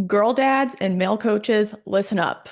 Girl dads and male coaches, listen up.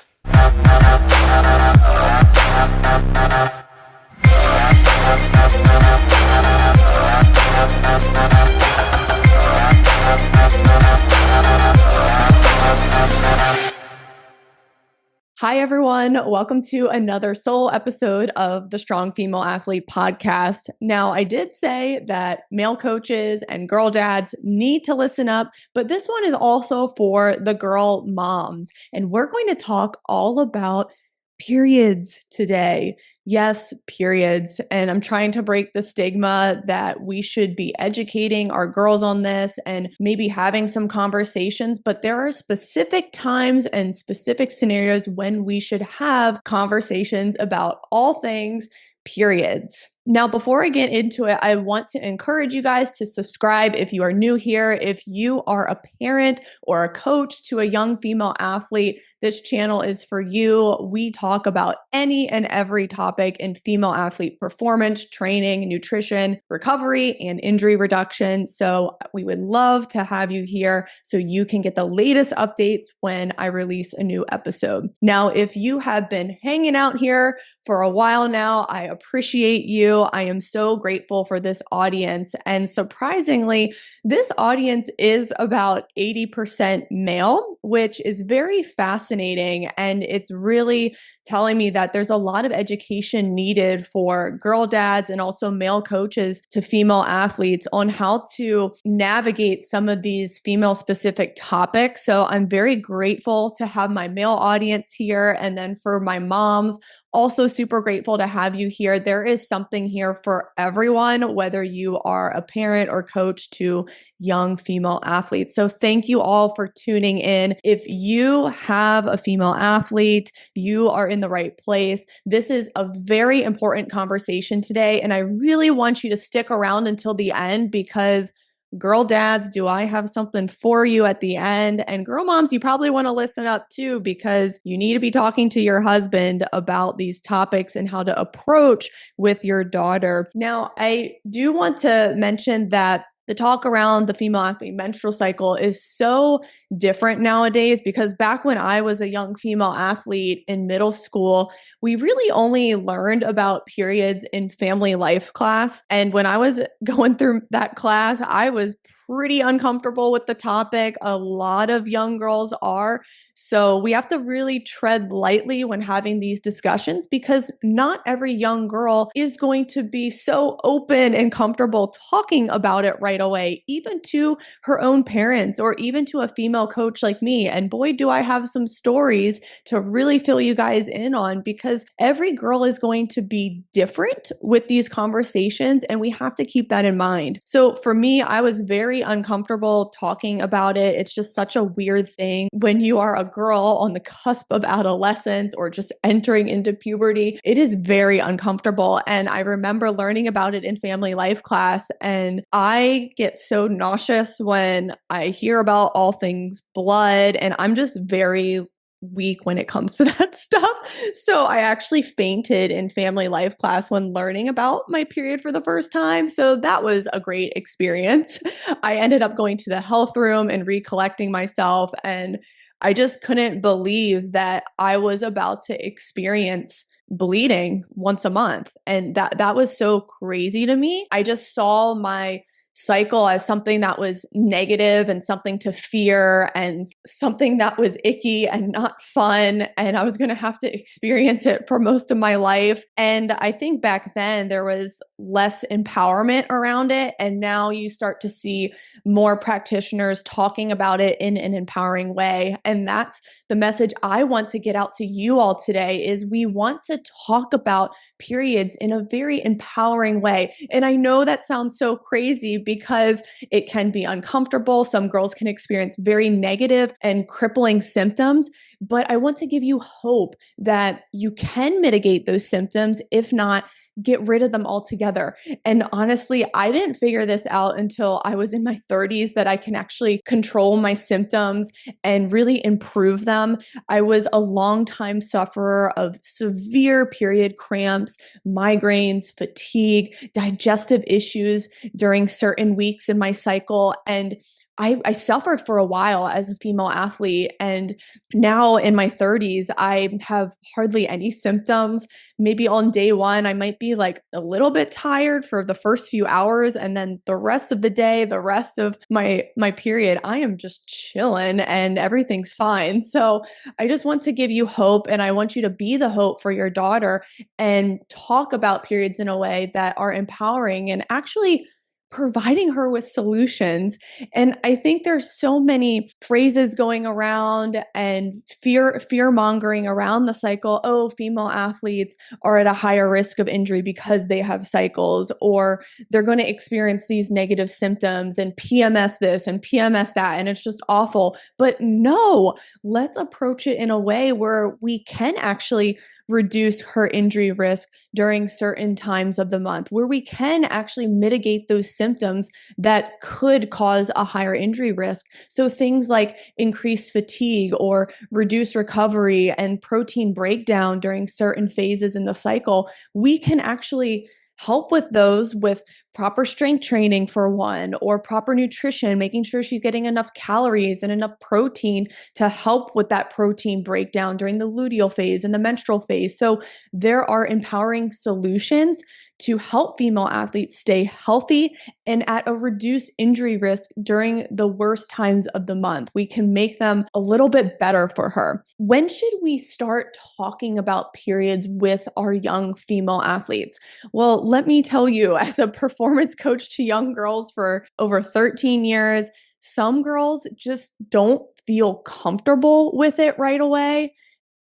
Hi, everyone. Welcome to another solo episode of the Strong Female Athlete podcast. Now, I did say that male coaches and girl dads need to listen up, but this one is also for the girl moms. And we're going to talk all about periods today. Yes, periods. And I'm trying to break the stigma that we should be educating our girls on this and maybe having some conversations, but there are specific times and specific scenarios when we should have conversations about all things periods. Now, before I get into it, I want to encourage you guys to subscribe if you are new here. If you are a parent or a coach to a young female athlete, this channel is for you. We talk about any and every topic in female athlete performance, training, nutrition, recovery, and injury reduction. So we would love to have you here so you can get the latest updates when I release a new episode. Now, if you have been hanging out here for a while now, I appreciate you. I am so grateful for this audience. And surprisingly, this audience is about 80% male, which is very fascinating. And it's really telling me that there's a lot of education needed for girl dads and also male coaches to female athletes on how to navigate some of these female specific topics. So I'm very grateful to have my male audience here. And then for my moms, also super grateful to have you here. There is something here for everyone, whether you are a parent or coach to young female athletes. So thank you all for tuning in. If you have a female athlete, you are in the right place. This is a very important conversation today, and I really want you to stick around until the end because girl dads, do I have something for you at the end? And girl moms, you probably want to listen up too, because you need to be talking to your husband about these topics and how to approach with your daughter. Now, I do want to mention that the talk around the female athlete menstrual cycle is so different nowadays because back when I was a young female athlete in middle school, we really only learned about periods in family life class. And when I was going through that class, I was pretty uncomfortable with the topic. A lot of young girls are. So we have to really tread lightly when having these discussions because not every young girl is going to be so open and comfortable talking about it right away, even to her own parents or even to a female coach like me. And boy, do I have some stories to really fill you guys in on because every girl is going to be different with these conversations, and we have to keep that in mind. So for me, I was very uncomfortable talking about it. It's just such a weird thing when you are a girl on the cusp of adolescence or just entering into puberty. It is very uncomfortable. And I remember learning about it in family life class, and I get so nauseous when I hear about all things blood, and I'm just very weak when it comes to that stuff. So I actually fainted in family life class when learning about my period for the first time. So that was a great experience. I ended up going to the health room and recollecting myself, and I just couldn't believe that I was about to experience bleeding once a month. And that was so crazy to me. I just saw my cycle as something that was negative and something to fear and something that was icky and not fun. And I was going to have to experience it for most of my life. And I think back then there was less empowerment around it. And now you start to see more practitioners talking about it in an empowering way. And that's the message I want to get out to you all today is we want to talk about periods in a very empowering way. And I know that sounds so crazy because it can be uncomfortable. Some girls can experience very negative and crippling symptoms, but I want to give you hope that you can mitigate those symptoms, if not get rid of them altogether. And honestly, I didn't figure this out until I was in my 30s that I can actually control my symptoms and really improve them. I was a long time sufferer of severe period cramps, migraines, fatigue, digestive issues during certain weeks in my cycle. And I suffered for a while as a female athlete. And now in my 30s, I have hardly any symptoms. Maybe on day one, I might be like a little bit tired for the first few hours. And then the rest of the day, the rest of my period, I am just chilling and everything's fine. So I just want to give you hope, and I want you to be the hope for your daughter and talk about periods in a way that are empowering and actually providing her with solutions. And I think there's so many phrases going around and fear mongering around the cycle. Oh, female athletes are at a higher risk of injury because they have cycles, or they're going to experience these negative symptoms and PMS this and PMS that, and it's just awful. But no, let's approach it in a way where we can actually reduce her injury risk during certain times of the month, where we can actually mitigate those symptoms that could cause a higher injury risk. So things like increased fatigue or reduced recovery and protein breakdown during certain phases in the cycle, we can actually help with those with proper strength training for one, or proper nutrition, making sure she's getting enough calories and enough protein to help with that protein breakdown during the luteal phase and the menstrual phase. So there are empowering solutions to help female athletes stay healthy and at a reduced injury risk during the worst times of the month. We can make them a little bit better for her. When should we start talking about periods with our young female athletes? Well, let me tell you, as a performance coach to young girls for over 13 years, some girls just don't feel comfortable with it right away.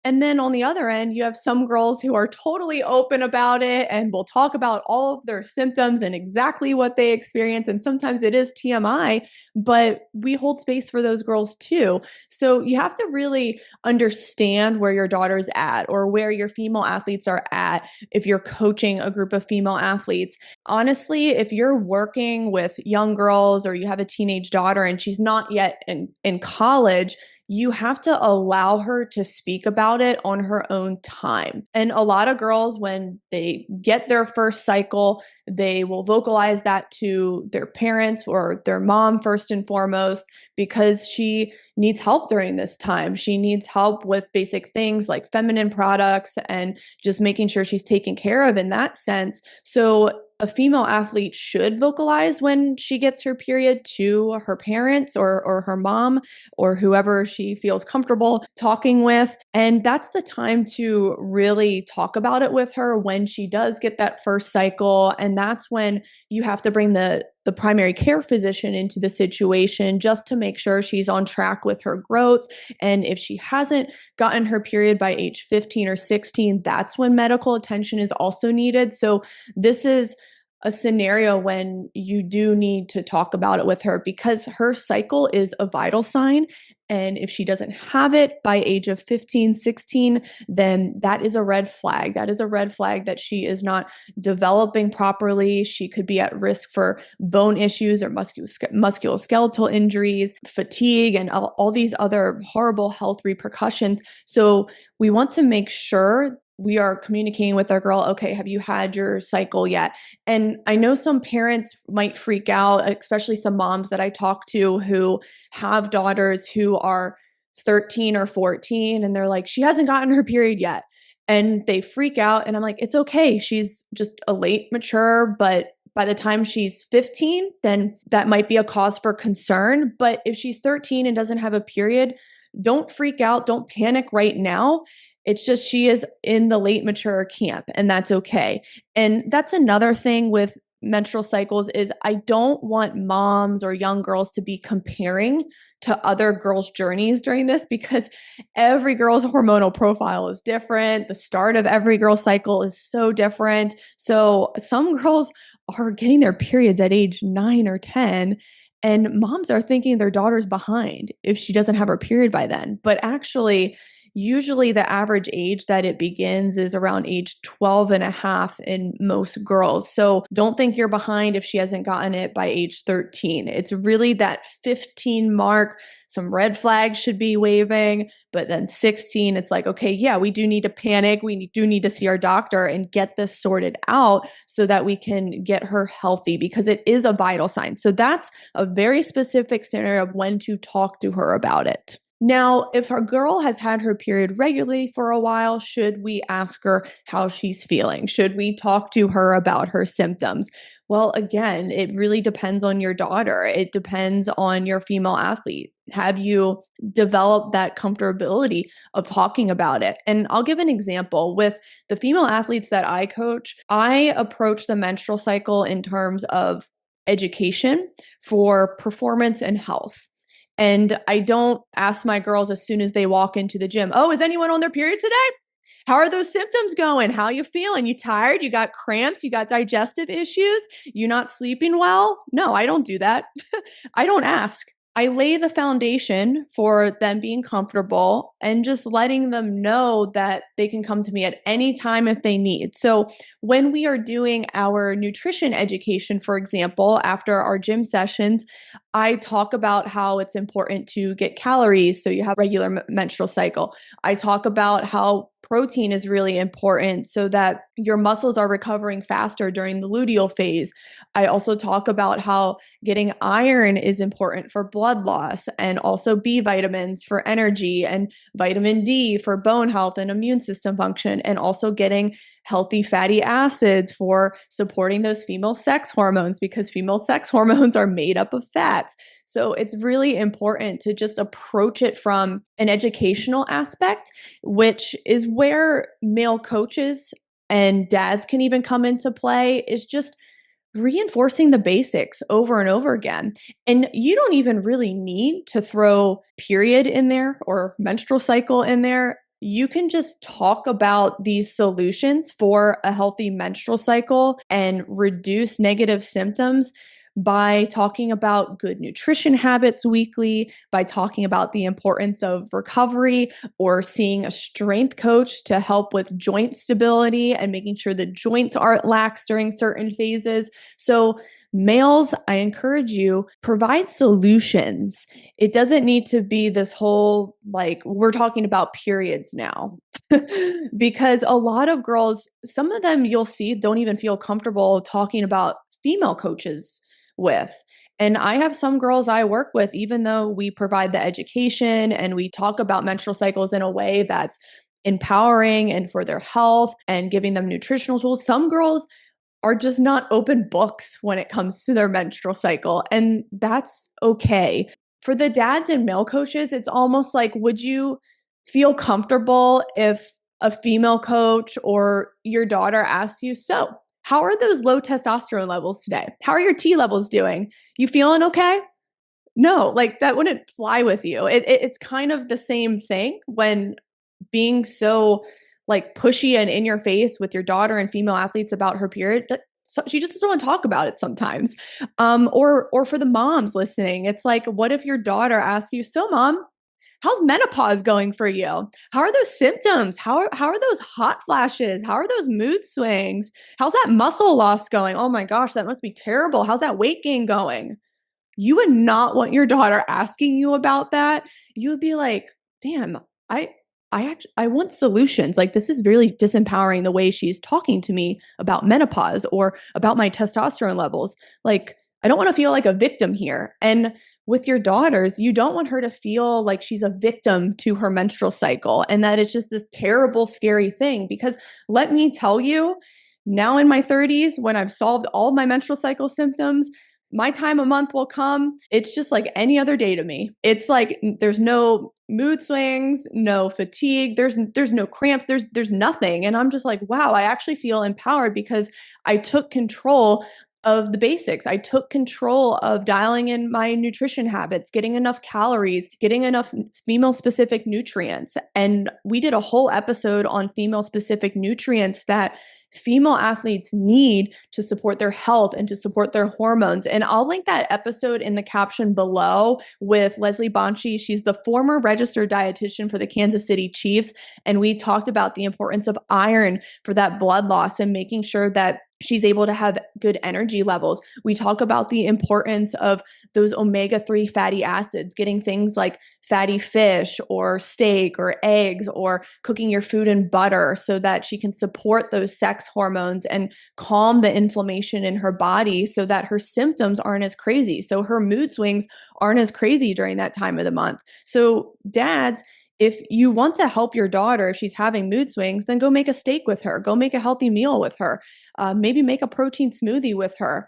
And then on the other end, you have some girls who are totally open about it and will talk about all of their symptoms and exactly what they experience. And sometimes it is TMI, but we hold space for those girls too. So you have to really understand where your daughter's at, or where your female athletes are at if you're coaching a group of female athletes. Honestly, if you're working with young girls or you have a teenage daughter and she's not yet in college, you have to allow her to speak about it on her own time. And a lot of girls, when they get their first cycle, they will vocalize that to their parents or their mom first and foremost, because she needs help during this time. She needs help with basic things like feminine products and just making sure she's taken care of in that sense. So a female athlete should vocalize when she gets her period to her parents or her mom or whoever she feels comfortable talking with. And that's the time to really talk about it with her when she does get that first cycle. And that's when you have to bring the primary care physician into the situation just to make sure she's on track with her growth. And if she hasn't gotten her period by age 15 or 16, that's when medical attention is also needed. So this is a scenario when you do need to talk about it with her, because her cycle is a vital sign. And if she doesn't have it by age of 15, 16, then that is a red flag. That is a red flag that she is not developing properly. She could be at risk for bone issues or musculoskeletal injuries, fatigue, and all these other horrible health repercussions. So we want to make sure we are communicating with our girl. Okay, have you had your cycle yet? And I know some parents might freak out, especially some moms that I talk to who have daughters who are 13 or 14, and they're like, she hasn't gotten her period yet. And they freak out. And I'm like, it's okay. She's just a late mature, but by the time she's 15, then that might be a cause for concern. But if she's 13 and doesn't have a period, don't freak out. Don't panic right now. It's just she is in the late mature camp, and that's okay. And that's another thing with menstrual cycles is I don't want moms or young girls to be comparing to other girls' journeys during this, because every girl's hormonal profile is different. The start of every girl's cycle is so different. So some girls are getting their periods at age 9 or 10, and moms are thinking their daughter's behind if she doesn't have her period by then. But actually, usually the average age that it begins is around age 12 and a half in most girls. So don't think you're behind if she hasn't gotten it by age 13. It's really that 15 mark. Some red flags should be waving, but then 16, it's like, okay, yeah, we do need to panic. We do need to see our doctor and get this sorted out so that we can get her healthy because it is a vital sign. So that's a very specific scenario of when to talk to her about it. Now, if our girl has had her period regularly for a while, should we ask her how she's feeling? Should we talk to her about her symptoms? Well, again, it really depends on your daughter. It depends on your female athlete. Have you developed that comfortability of talking about it? And I'll give an example. With the female athletes that I coach, I approach the menstrual cycle in terms of education for performance and health. And I don't ask my girls as soon as they walk into the gym, oh, is anyone on their period today? How are those symptoms going? How you feeling? You tired? You got cramps? You got digestive issues? You not sleeping well? No, I don't do that. I don't ask. I lay the foundation for them being comfortable and just letting them know that they can come to me at any time if they need. So, when we are doing our nutrition education, for example, after our gym sessions, I talk about how it's important to get calories so you have regular menstrual cycle. I talk about how protein is really important so that your muscles are recovering faster during the luteal phase. I also talk about how getting iron is important for blood loss and also B vitamins for energy and vitamin D for bone health and immune system function, and also getting healthy fatty acids for supporting those female sex hormones because female sex hormones are made up of fats. So it's really important to just approach it from an educational aspect, which is where male coaches and dads can even come into play, is just reinforcing the basics over and over again. And you don't even really need to throw period in there or menstrual cycle in there. You can just talk about these solutions for a healthy menstrual cycle and reduce negative symptoms by talking about good nutrition habits weekly, by talking about the importance of recovery or seeing a strength coach to help with joint stability and making sure the joints aren't lax during certain phases. So, males, I encourage you, provide solutions. It doesn't need to be this whole, like, we're talking about periods now. Because a lot of girls, some of them you'll see don't even feel comfortable talking about female coaches with. And I have some girls I work with, even though we provide the education and we talk about menstrual cycles in a way that's empowering and for their health and giving them nutritional tools. Some girls are just not open books when it comes to their menstrual cycle, and that's okay. For the dads and male coaches, it's almost like, would you feel comfortable if a female coach or your daughter asks you, so how are those low testosterone levels today? How are your T levels doing? You feeling okay? No, like that wouldn't fly with you. It's kind of the same thing when being so like pushy and in your face with your daughter and female athletes about her period. So she just doesn't want to talk about it sometimes. Or for the moms listening, it's like, what if your daughter asks you, so mom, how's menopause going for you? How are those symptoms? How are those hot flashes? How are those mood swings? How's that muscle loss going? Oh my gosh, that must be terrible. How's that weight gain going? You would not want your daughter asking you about that. You would be like, damn, I I want solutions. Like, this is really disempowering the way she's talking to me about menopause or about my testosterone levels. Like, I don't want to feel like a victim here. And with your daughters, you don't want her to feel like she's a victim to her menstrual cycle and that it's just this terrible, scary thing. Because let me tell you, now in my 30s, when I've solved all my menstrual cycle symptoms, my time a month will come. It's just like any other day to me. It's like there's no mood swings, no fatigue, there's no cramps, there's nothing. And I'm just like, wow, I actually feel empowered because I took control of the basics. I took control of dialing in my nutrition habits, getting enough calories, getting enough female specific nutrients. And we did a whole episode on female specific nutrients that female athletes need to support their health and to support their hormones. And I'll link that episode in the caption below with Leslie Bonchi. She's the former registered dietitian for the Kansas City Chiefs. And we talked about the importance of iron for that blood loss and making sure that she's able to have good energy levels. We talk about the importance of those omega-3 fatty acids, getting things like fatty fish or steak or eggs or cooking your food in butter so that she can support those sex hormones and calm the inflammation in her body so that her symptoms aren't as crazy. So her mood swings aren't as crazy during that time of the month. So dads, if you want to help your daughter, if she's having mood swings, then go make a steak with her. Go make a healthy meal with her. Maybe make a protein smoothie with her.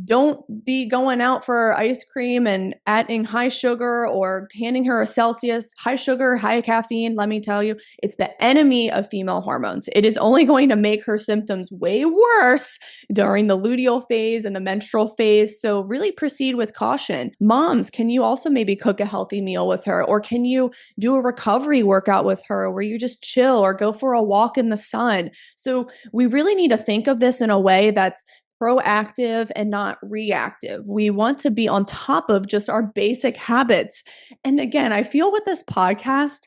Don't be going out for ice cream and adding high sugar or handing her a Celsius. High sugar, high caffeine, let me tell you, it's the enemy of female hormones. It is only going to make her symptoms way worse during the luteal phase and the menstrual phase. So really proceed with caution. Moms, can you also maybe cook a healthy meal with her? Or can you do a recovery workout with her where you just chill or go for a walk in the sun? So we really need to think of this in a way that's proactive and not reactive. We want to be on top of just our basic habits. And again, I feel with this podcast,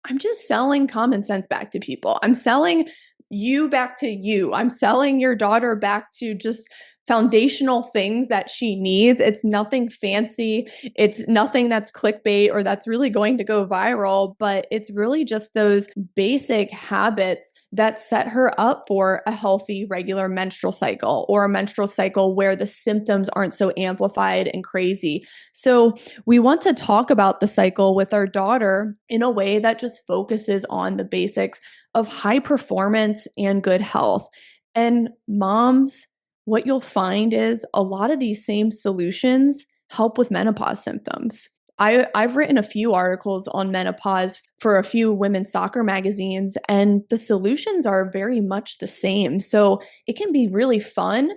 I'm just selling common sense back to people. I'm selling you back to you. I'm selling your daughter back to just foundational things that she needs. It's nothing fancy. It's nothing that's clickbait or that's really going to go viral, but it's really just those basic habits that set her up for a healthy, regular menstrual cycle or a menstrual cycle where the symptoms aren't so amplified and crazy. So we want to talk about the cycle with our daughter in a way that just focuses on the basics of high performance and good health. And moms, what you'll find is a lot of these same solutions help with menopause symptoms. I've written a few articles on menopause for a few women's soccer magazines, and the solutions are very much the same. So it can be really fun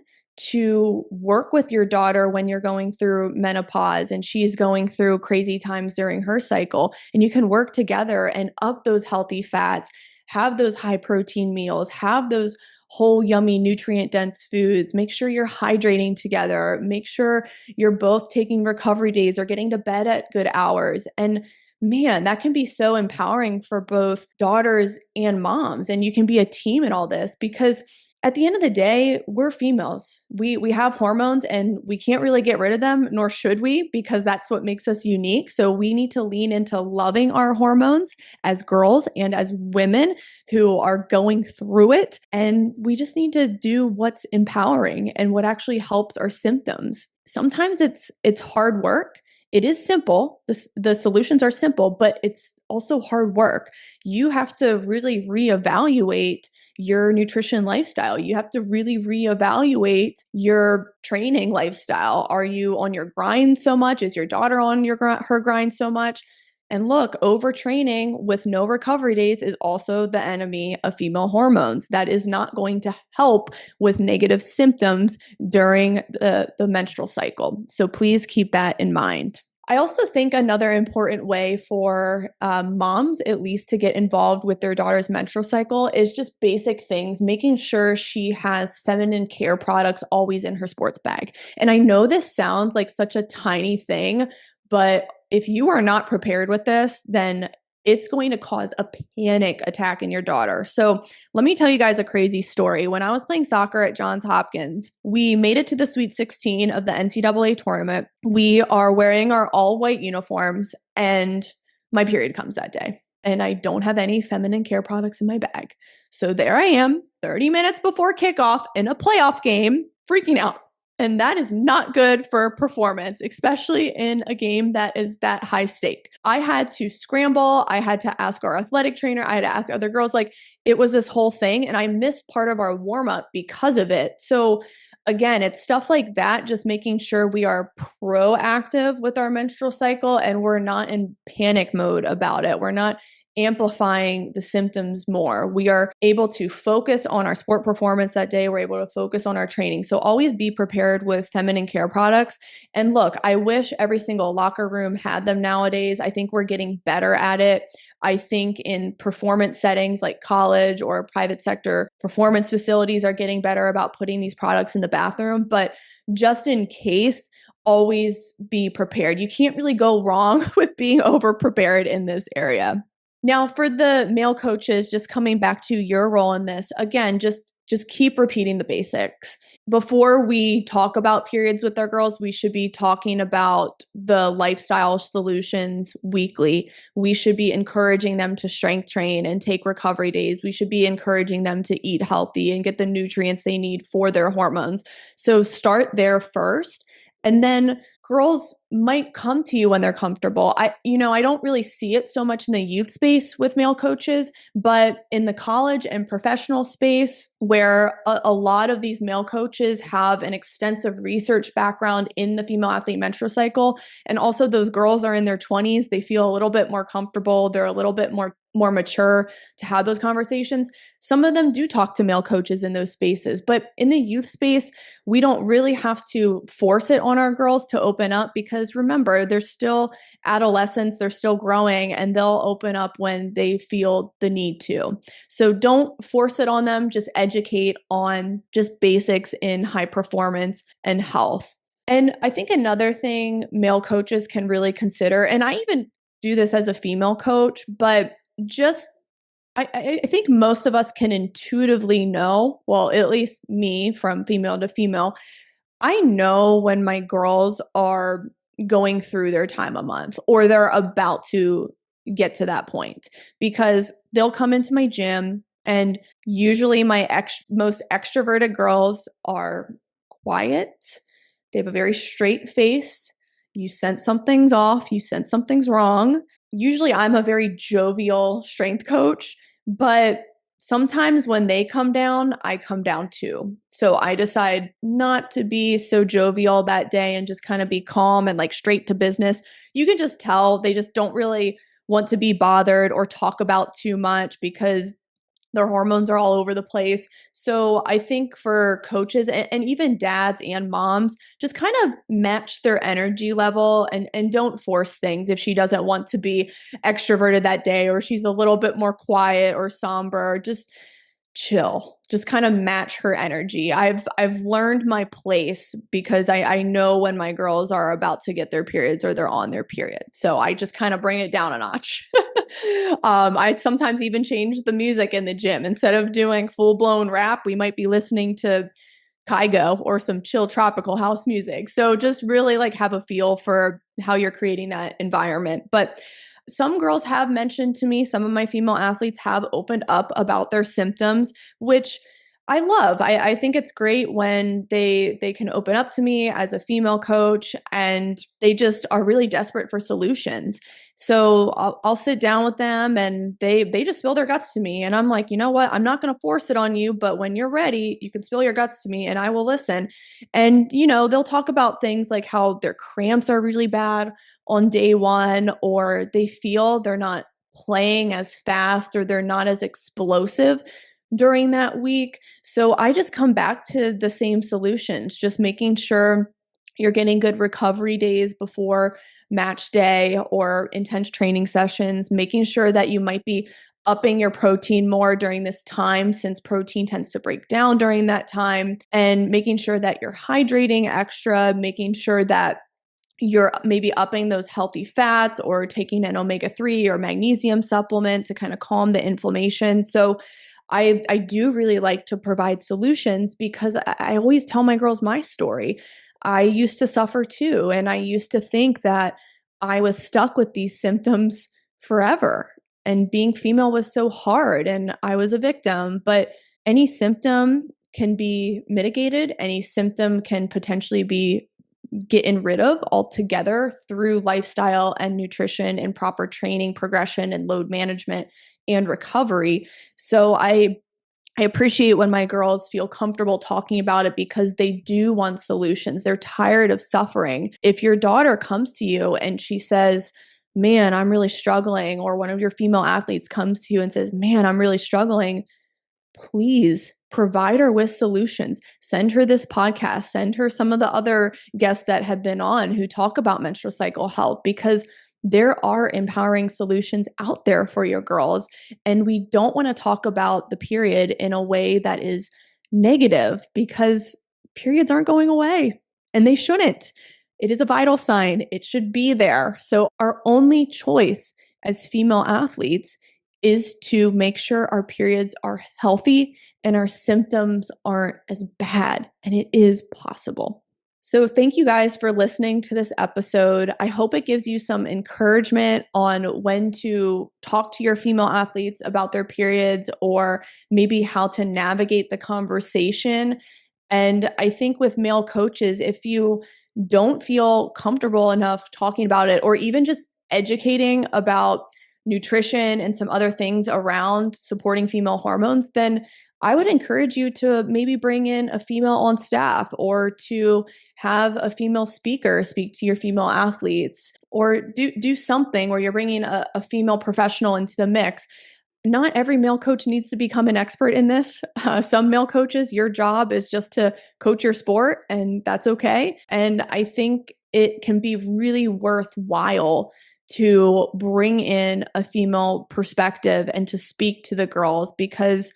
to work with your daughter when you're going through menopause and she's going through crazy times during her cycle. And you can work together and up those healthy fats, have those high protein meals, have those whole, yummy, nutrient dense foods. Make sure you're hydrating together. Make sure you're both taking recovery days or getting to bed at good hours. And man, that can be so empowering for both daughters and moms. And you can be a team in all this because at the end of the day, we're females. We have hormones and we can't really get rid of them, nor should we, because that's what makes us unique. So we need to lean into loving our hormones as girls and as women who are going through it. And we just need to do what's empowering and what actually helps our symptoms. Sometimes it's hard work. It is simple. The solutions are simple, but it's also hard work. You have to really reevaluate your nutrition lifestyle. You have to really reevaluate your training lifestyle. Are you on your grind so much? Is your daughter on her grind so much? And look, overtraining with no recovery days is also the enemy of female hormones. That is not going to help with negative symptoms during the menstrual cycle. So please keep that in mind. I also think another important way for moms, at least, to get involved with their daughter's menstrual cycle is just basic things, making sure she has feminine care products always in her sports bag. And I know this sounds like such a tiny thing, but if you are not prepared with this, then it's going to cause a panic attack in your daughter. So let me tell you guys a crazy story. When I was playing soccer at Johns Hopkins, we made it to the Sweet 16 of the NCAA tournament. We are wearing our all white uniforms and my period comes that day. And I don't have any feminine care products in my bag. So there I am, 30 minutes before kickoff in a playoff game, freaking out. And that is not good for performance, especially in a game that is that high stake. I had to scramble. I had to ask our athletic trainer. I had to ask other girls. Like, it was this whole thing. And I missed part of our warm up because of it. So again, it's stuff like that, just making sure we are proactive with our menstrual cycle and we're not in panic mode about it. We're not amplifying the symptoms more. We are able to focus on our sport performance that day. We're able to focus on our training. So always be prepared with feminine care products. And look, I wish every single locker room had them nowadays. I think we're getting better at it. I think in performance settings like college or private sector performance facilities are getting better about putting these products in the bathroom. But just in case, always be prepared. You can't really go wrong with being over prepared in this area. Now, for the male coaches, just coming back to your role in this, again, just keep repeating the basics. Before we talk about periods with our girls, we should be talking about the lifestyle solutions weekly. We should be encouraging them to strength train and take recovery days. We should be encouraging them to eat healthy and get the nutrients they need for their hormones. So start there first. And then girls might come to you when they're comfortable. I don't really see it so much in the youth space with male coaches, but in the college and professional space where a lot of these male coaches have an extensive research background in the female athlete menstrual cycle. And also those girls are in their 20s. They feel a little bit more comfortable. They're a little bit more mature to have those conversations. Some of them do talk to male coaches in those spaces, but in the youth space, we don't really have to force it on our girls to open up because remember, they're still adolescents, they're still growing, and they'll open up when they feel the need to. So don't force it on them, just educate on just basics in high performance and health. And I think another thing male coaches can really consider, and I even do this as a female coach, but just I think most of us can intuitively know, well, at least me from female to female, I know when my girls are going through their time a month or they're about to get to that point because they'll come into my gym and usually my most extroverted girls are quiet. They have a very straight face. You sense something's off, you sense something's wrong. Usually I'm a very jovial strength coach, but sometimes when they come down, I come down too. So I decide not to be so jovial that day and just kind of be calm and like straight to business. You can just tell they just don't really want to be bothered or talk about too much because their hormones are all over the place. So I think for coaches and even dads and moms, just kind of match their energy level and don't force things if she doesn't want to be extroverted that day or she's a little bit more quiet or somber. Just chill. Just kind of match her energy. I've learned my place because I know when my girls are about to get their periods or they're on their period. So I just kind of bring it down a notch. I sometimes even change the music in the gym. Instead of doing full-blown rap, we might be listening to Kygo or some chill tropical house music. So just really like have a feel for how you're creating that environment. But some girls have mentioned to me, some of my female athletes have opened up about their symptoms, which I love. I think it's great when they can open up to me as a female coach and they just are really desperate for solutions. So I'll sit down with them and they just spill their guts to me. And I'm like, you know what? I'm not going to force it on you, but when you're ready, you can spill your guts to me and I will listen. And, they'll talk about things like how their cramps are really bad on day one, or they feel they're not playing as fast or they're not as explosive during that week. So I just come back to the same solutions, just making sure you're getting good recovery days before match day or intense training sessions, making sure that you might be upping your protein more during this time since protein tends to break down during that time, and making sure that you're hydrating extra, making sure that you're maybe upping those healthy fats or taking an omega-3 or magnesium supplement to kind of calm the inflammation. So I do really like to provide solutions because I always tell my girls my story. I used to suffer too, and I used to think that I was stuck with these symptoms forever. And being female was so hard, and I was a victim. But any symptom can be mitigated, any symptom can potentially be getting rid of altogether through lifestyle and nutrition and proper training, progression, and load management and recovery. So I appreciate when my girls feel comfortable talking about it because they do want solutions. They're tired of suffering. If your daughter comes to you and she says, man, I'm really struggling, or one of your female athletes comes to you and says, man, I'm really struggling, please provide her with solutions. Send her this podcast, send her some of the other guests that have been on who talk about menstrual cycle health, because there are empowering solutions out there for your girls. And we don't want to talk about the period in a way that is negative, because periods aren't going away and they shouldn't. It is a vital sign, it should be there. So, our only choice as female athletes is to make sure our periods are healthy and our symptoms aren't as bad. And it is possible. So, thank you guys for listening to this episode. I hope it gives you some encouragement on when to talk to your female athletes about their periods, or maybe how to navigate the conversation. And I think with male coaches, if you don't feel comfortable enough talking about it, or even just educating about nutrition and some other things around supporting female hormones, then I would encourage you to maybe bring in a female on staff, or to have a female speaker speak to your female athletes, or do something where you're bringing a female professional into the mix. Not every male coach needs to become an expert in this. Some male coaches, your job is just to coach your sport, and that's okay. And I think it can be really worthwhile to bring in a female perspective and to speak to the girls, because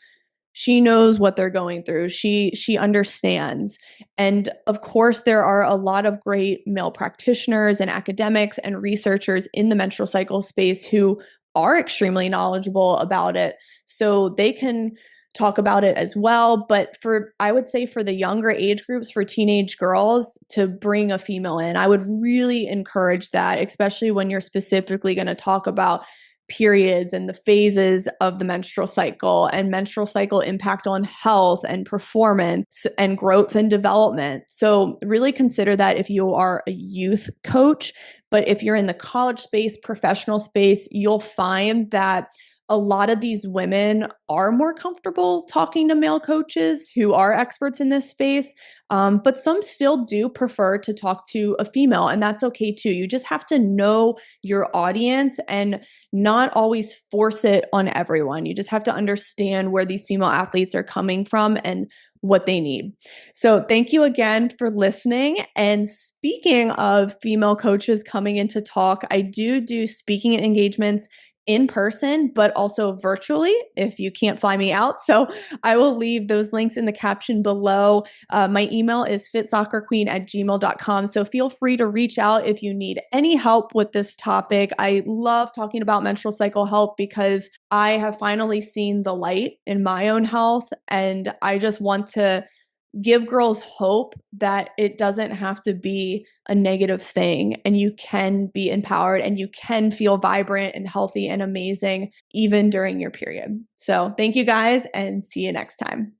she knows what they're going through. She understands. And of course, there are a lot of great male practitioners and academics and researchers in the menstrual cycle space who are extremely knowledgeable about it. So they can talk about it as well. But I would say for the younger age groups, for teenage girls, to bring a female in, I would really encourage that, especially when you're specifically going to talk about periods and the phases of the menstrual cycle, and menstrual cycle impact on health and performance and growth and development. So really consider that if you are a youth coach. But if you're in the college space, professional space, you'll find that a lot of these women are more comfortable talking to male coaches who are experts in this space. But some still do prefer to talk to a female, and that's okay too. You just have to know your audience and not always force it on everyone. You just have to understand where these female athletes are coming from and what they need. So, thank you again for listening. And speaking of female coaches coming in to talk, I do speaking engagements in person, but also virtually if you can't fly me out. So I will leave those links in the caption below. My email is fitsoccerqueen@gmail.com. So feel free to reach out if you need any help with this topic. I love talking about menstrual cycle health because I have finally seen the light in my own health. And I just want to give girls hope that it doesn't have to be a negative thing, and you can be empowered and you can feel vibrant and healthy and amazing even during your period. So thank you guys, and see you next time.